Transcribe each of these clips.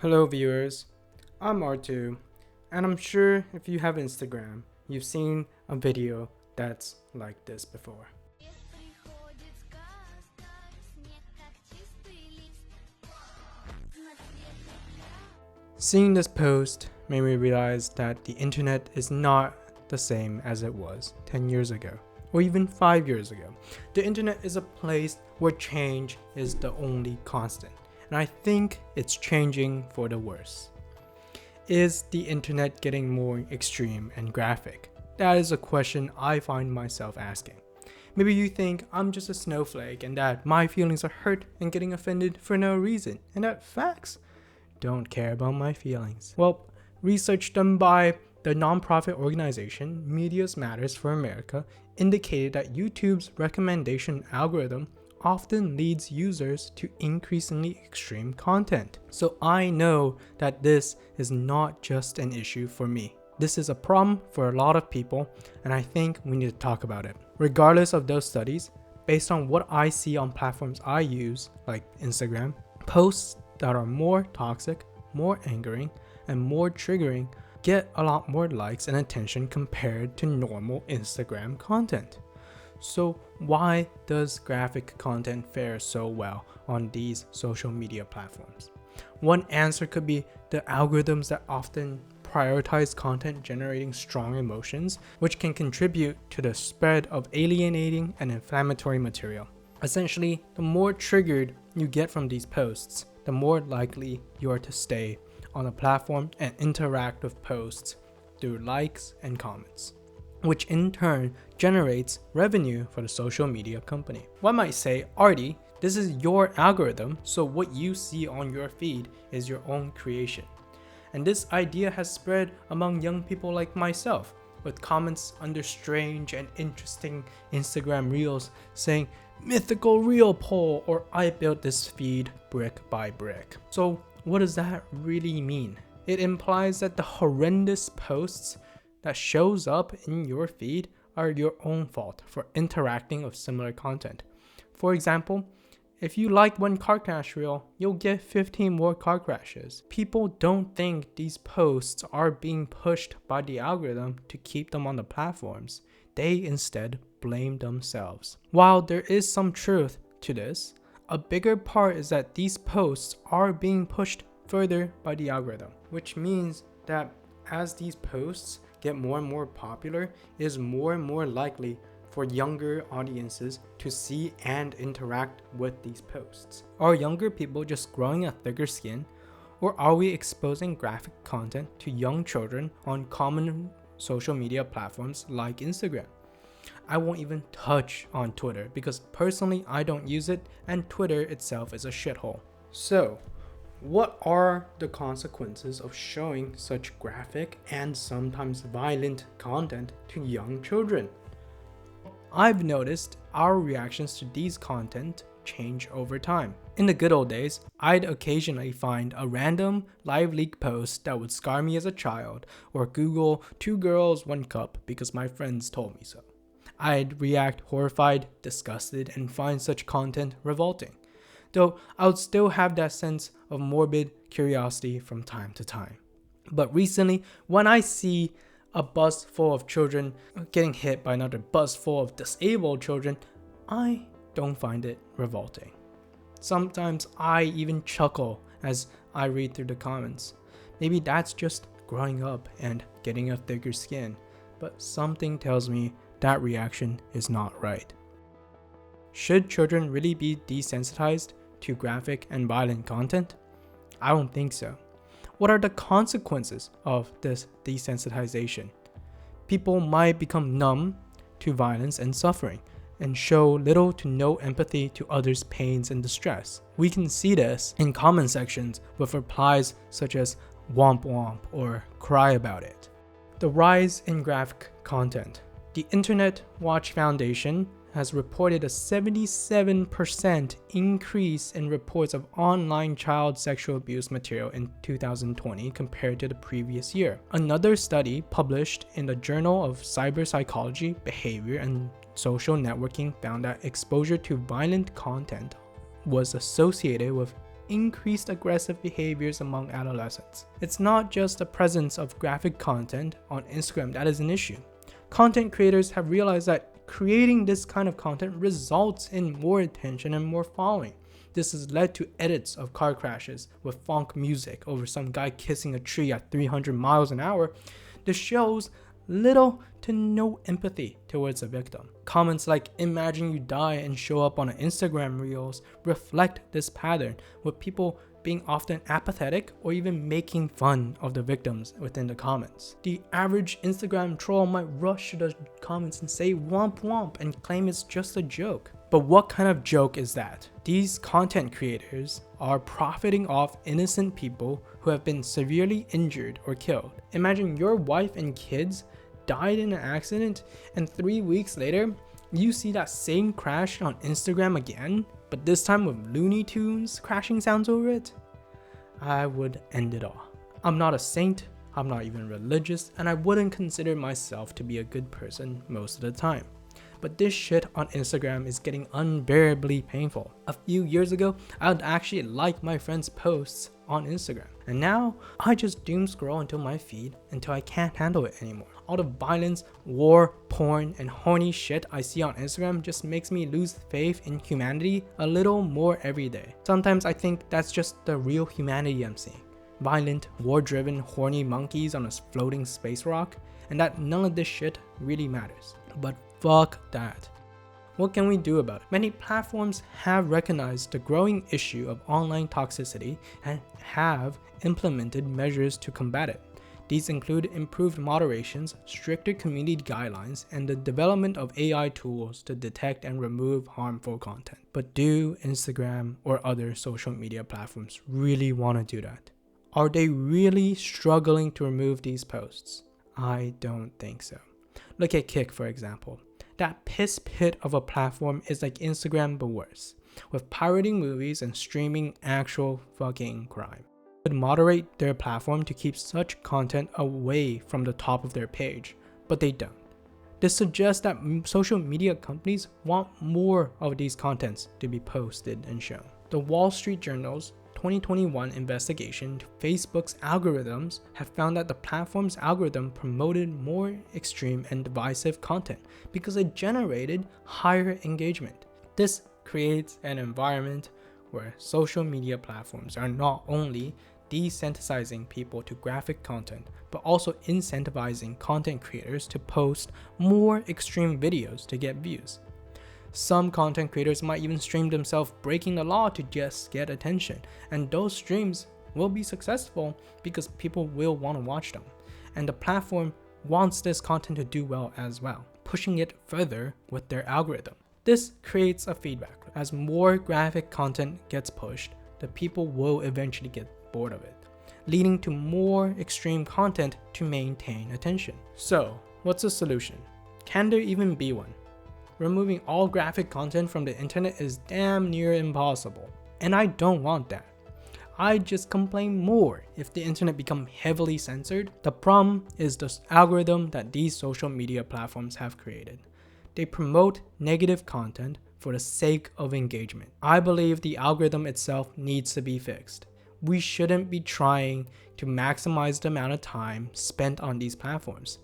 Hello viewers, I'm R2, and I'm sure if you have Instagram, you've seen a video that's like this before. Seeing this post made me realize that the internet is not the same as it was 10 years ago, or even 5 years ago. The internet is a place where change is the only constant, and I think it's changing for the worse. Is the internet getting more extreme and graphic? That is a question I find myself asking. Maybe you think I'm just a snowflake and that my feelings are hurt and getting offended for no reason, and that facts don't care about my feelings. Well, research done by the nonprofit organization Medias Matters for America indicated that YouTube's recommendation algorithm often leads users to increasingly extreme content. So I know that this is not just an issue for me. This is a problem for a lot of people, and I think we need to talk about it. Regardless of those studies, based on what I see on platforms I use, like Instagram, posts that are more toxic, more angering, and more triggering get a lot more likes and attention compared to normal Instagram content. So why does graphic content fare so well on these social media platforms? One answer could be the algorithms that often prioritize content generating strong emotions, which can contribute to the spread of alienating and inflammatory material. Essentially, the more triggered you get from these posts, the more likely you are to stay on the platform and interact with posts through likes and comments, which in turn generates revenue for the social media company. One might say, Artie, this is your algorithm, so what you see on your feed is your own creation. And this idea has spread among young people like myself, with comments under strange and interesting Instagram reels saying, mythical reel poll, or I built this feed brick by brick. So what does that really mean? It implies that the horrendous posts that shows up in your feed are your own fault for interacting with similar content. For example, if you like one car crash reel, you'll get 15 more car crashes. People don't think these posts are being pushed by the algorithm to keep them on the platforms. They instead blame themselves. While there is some truth to this, a bigger part is that these posts are being pushed further by the algorithm, which means that as these posts get more and more popular, it is more and more likely for younger audiences to see and interact with these posts. Are younger people just growing a thicker skin, or are we exposing graphic content to young children on common social media platforms like Instagram? I won't even touch on Twitter because personally I don't use it and Twitter itself is a shithole. So, what are the consequences of showing such graphic and sometimes violent content to young children? I've noticed our reactions to these content change over time. In the good old days, I'd occasionally find a random live leak post that would scar me as a child, or Google 2 girls 1 cup because my friends told me so. I'd react horrified, disgusted, and find such content revolting, though I would still have that sense of morbid curiosity from time to time. But recently, when I see a bus full of children getting hit by another bus full of disabled children, I don't find it revolting. Sometimes I even chuckle as I read through the comments. Maybe that's just growing up and getting a thicker skin, but something tells me that reaction is not right. Should children really be desensitized to graphic and violent content? I don't think so. What are the consequences of this desensitization? People might become numb to violence and suffering and show little to no empathy to others' pains and distress. We can see this in comment sections with replies such as womp womp or cry about it. The rise in graphic content. The Internet Watch Foundation has reported a 77% increase in reports of online child sexual abuse material in 2020 compared to the previous year. Another study published in the Journal of Cyberpsychology, Behavior, and Social Networking found that exposure to violent content was associated with increased aggressive behaviors among adolescents. It's not just the presence of graphic content on Instagram that is an issue. Content creators have realized that creating this kind of content results in more attention and more following. This has led to edits of car crashes with funk music over some guy kissing a tree at 300 miles an hour. This shows little to no empathy towards the victim. Comments like "imagine you die" and show up on Instagram reels reflect this pattern, with people being often apathetic or even making fun of the victims within the comments. The average Instagram troll might rush to the comments and say "womp womp" and claim it's just a joke. But what kind of joke is that? These content creators are profiting off innocent people who have been severely injured or killed. Imagine your wife and kids died in an accident, and 3 weeks later, you see that same crash on Instagram again, but this time with Looney Tunes crashing sounds over it. I would end it all. I'm not a saint, I'm not even religious, and I wouldn't consider myself to be a good person most of the time. But this shit on Instagram is getting unbearably painful. A few years ago, I would actually like my friends' posts on Instagram. And now, I just doom scroll until my feed until I can't handle it anymore. All the violence, war, porn, and horny shit I see on Instagram just makes me lose faith in humanity a little more every day. Sometimes I think that's just the real humanity I'm seeing. Violent, war-driven, horny monkeys on a floating space rock, and that none of this shit really matters. But fuck that. What can we do about it? Many platforms have recognized the growing issue of online toxicity and have implemented measures to combat it. These include improved moderations, stricter community guidelines, and the development of AI tools to detect and remove harmful content. But do Instagram or other social media platforms really want to do that? Are they really struggling to remove these posts? I don't think so. Look at Kick, for example. That piss pit of a platform is like Instagram but worse, with pirating movies and streaming actual fucking crime. They would moderate their platform to keep such content away from the top of their page, but they don't. This suggests that social media companies want more of these contents to be posted and shown. The Wall Street Journal's 2021 investigation to Facebook's algorithms have found that the platform's algorithm promoted more extreme and divisive content because it generated higher engagement. This creates an environment where social media platforms are not only desensitizing people to graphic content, but also incentivizing content creators to post more extreme videos to get views. Some content creators might even stream themselves breaking the law to just get attention, and those streams will be successful because people will want to watch them. And the platform wants this content to do well as well, pushing it further with their algorithm. This creates a feedback loop. As more graphic content gets pushed, the people will eventually get bored of it, leading to more extreme content to maintain attention. So, what's the solution? Can there even be one? Removing all graphic content from the internet is damn near impossible, and I don't want that. I'd just complain more if the internet become heavily censored. The problem is the algorithm that these social media platforms have created. They promote negative content for the sake of engagement. I believe the algorithm itself needs to be fixed. We shouldn't be trying to maximize the amount of time spent on these platforms.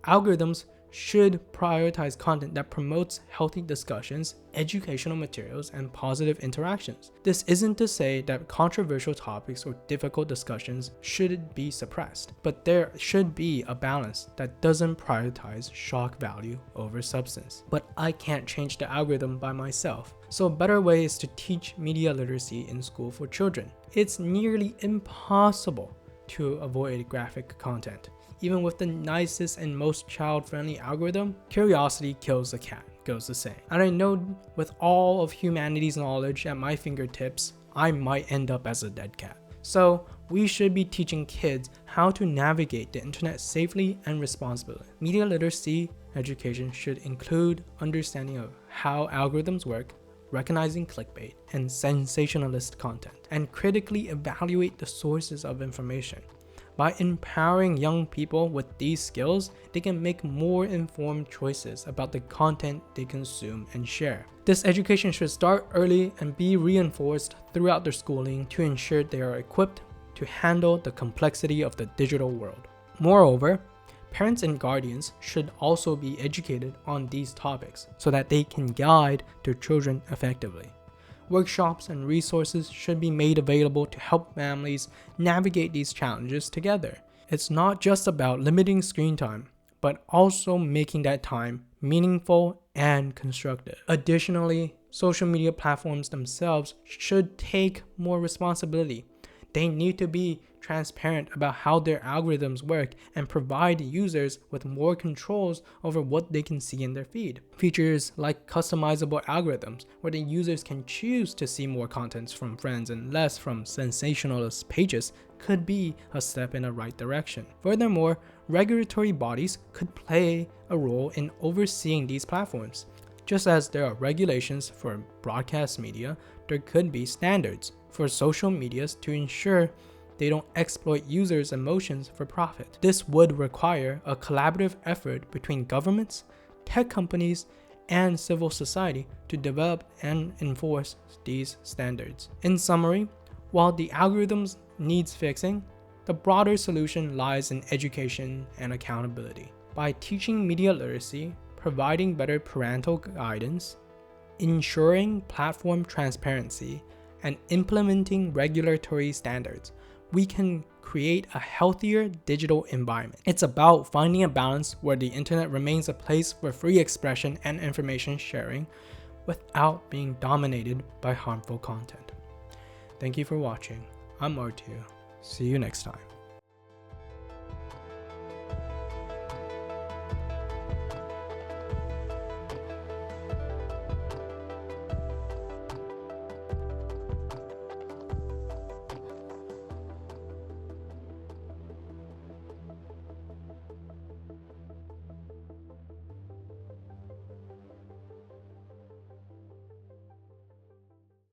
Algorithms should prioritize content that promotes healthy discussions, educational materials, and positive interactions. This isn't to say that controversial topics or difficult discussions should be suppressed, but there should be a balance that doesn't prioritize shock value over substance. But I can't change the algorithm by myself, so a better way is to teach media literacy in school for children. It's nearly impossible to avoid graphic content. Even with the nicest and most child-friendly algorithm, curiosity kills the cat, goes the saying. And I know with all of humanity's knowledge at my fingertips, I might end up as a dead cat. So we should be teaching kids how to navigate the internet safely and responsibly. Media literacy education should include understanding of how algorithms work, recognizing clickbait and sensationalist content, and critically evaluate the sources of information. By empowering young people with these skills, they can make more informed choices about the content they consume and share. This education should start early and be reinforced throughout their schooling to ensure they are equipped to handle the complexity of the digital world. Moreover, parents and guardians should also be educated on these topics so that they can guide their children effectively. Workshops and resources should be made available to help families navigate these challenges together. It's not just about limiting screen time, but also making that time meaningful and constructive. Additionally, social media platforms themselves should take more responsibility. They need to be transparent about how their algorithms work and provide users with more controls over what they can see in their feed. Features like customizable algorithms, where the users can choose to see more contents from friends and less from sensationalist pages, could be a step in the right direction. Furthermore, regulatory bodies could play a role in overseeing these platforms. Just as there are regulations for broadcast media, there could be standards for social medias to ensure they don't exploit users' emotions for profit. This would require a collaborative effort between governments, tech companies, and civil society to develop and enforce these standards. In summary, while the algorithms needs fixing, the broader solution lies in education and accountability. By teaching media literacy, providing better parental guidance, ensuring platform transparency, and implementing regulatory standards, we can create a healthier digital environment. It's about finding a balance where the internet remains a place for free expression and information sharing without being dominated by harmful content. Thank you for watching. I'm R2. See you next time.